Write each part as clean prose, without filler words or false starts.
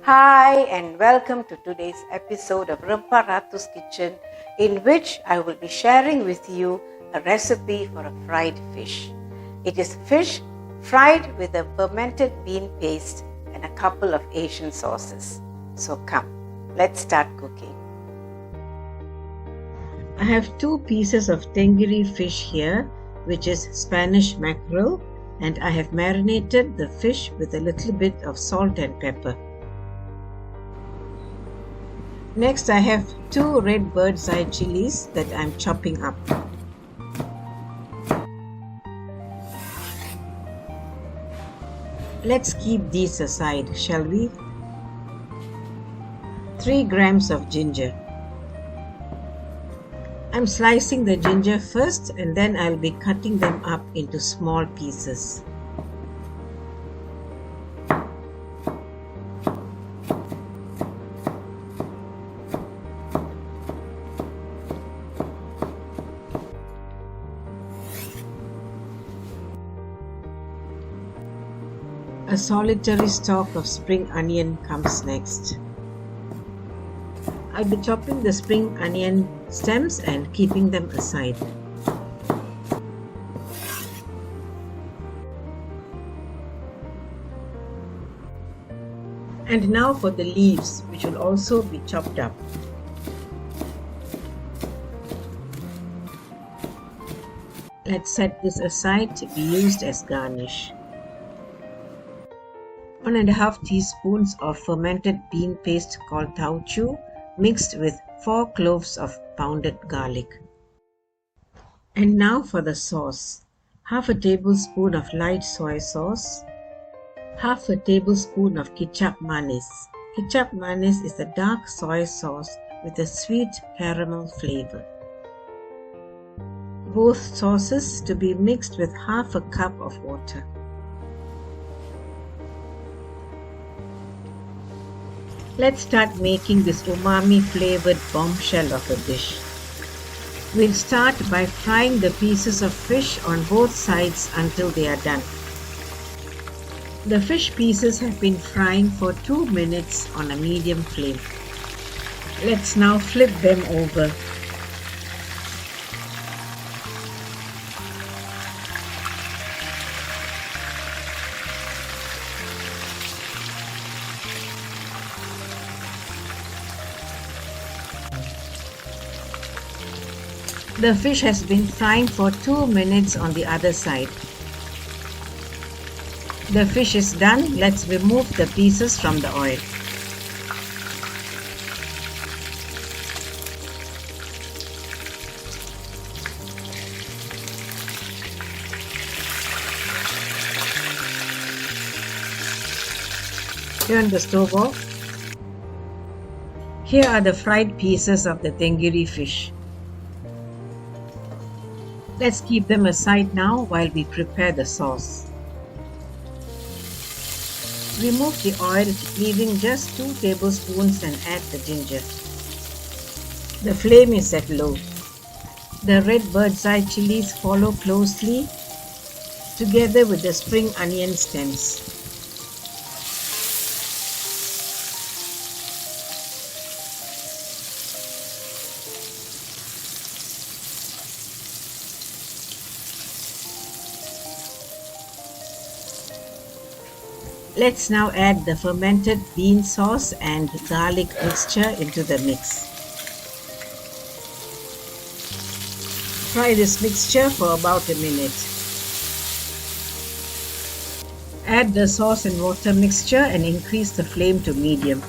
Hi and welcome to today's episode of Rempah Ratus Kitchen, in which I will be sharing with you a recipe for a fried fish. It is fish fried with a fermented bean paste and a couple of Asian sauces. So come, let's start cooking. I have 2 pieces of Tenggiri fish here, which is Spanish Mackerel, and I have marinated the fish with a little bit of salt and pepper. Next, I have 2 red bird's eye chillies that I am chopping up. Let's keep these aside, shall we? 3 grams of ginger. I'm slicing the ginger first and then I'll be cutting them up into small pieces. A solitary stalk of spring onion comes next. I'll be chopping the spring onion stems and keeping them aside. And now for the leaves, which will also be chopped up. Let's set this aside to be used as garnish. 1.5 teaspoons of fermented bean paste called Taucu, mixed with 4 cloves of pounded garlic. And now for the sauce. 1/2 tablespoon of light soy sauce, 1/2 tablespoon of ketchup manis. Ketchup manis is a dark soy sauce with a sweet caramel flavor. Both sauces to be mixed with 1/2 cup of water. Let's start making this umami flavored bombshell of a dish. We'll start by frying the pieces of fish on both sides until they are done. The fish pieces have been frying for 2 minutes on a medium flame. Let's now flip them over. The fish has been frying for 2 minutes on the other side. The fish is done. Let's remove the pieces from the oil. Turn the stove off. Here are the fried pieces of the Tenggiri fish. Let's keep them aside now while we prepare the sauce. Remove the oil, leaving just 2 tablespoons, and add the ginger. The flame is at low. The red bird's eye chillies follow closely, together with the spring onion stems. Let's now add the fermented bean sauce and garlic mixture into the mix. Fry this mixture for about a minute. Add the sauce and water mixture and increase the flame to medium.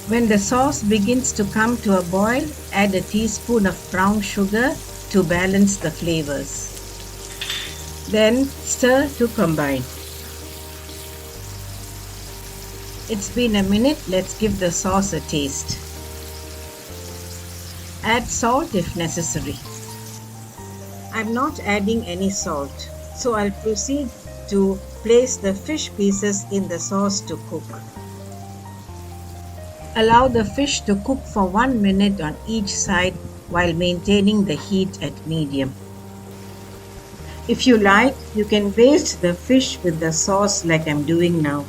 When the sauce begins to come to a boil, add a teaspoon of brown sugar to balance the flavors. Then stir to combine. It's been a minute, let's give the sauce a taste. Add salt if necessary. I'm not adding any salt, so I'll proceed to place the fish pieces in the sauce to cook. Allow the fish to cook for 1 minute on each side while maintaining the heat at medium. If you like, you can baste the fish with the sauce like I'm doing now.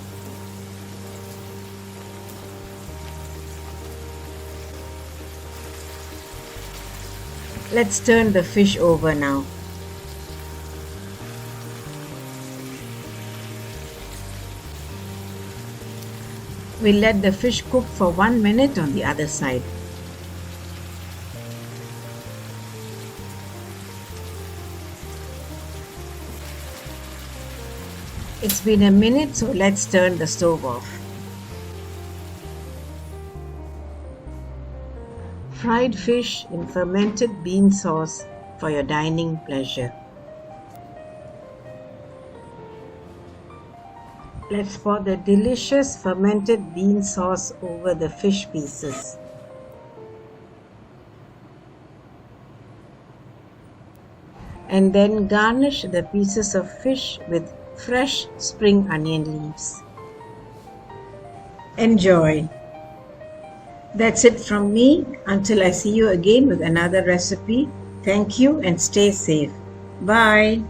Let's turn the fish over now. We'll let the fish cook for 1 minute on the other side. It's been a minute, so let's turn the stove off. Fried fish in fermented bean sauce for your dining pleasure. Let's pour the delicious fermented bean sauce over the fish pieces. And then garnish the pieces of fish with fresh spring onion leaves. Enjoy! That's it from me. Until I see you again with another recipe, thank you and stay safe. Bye!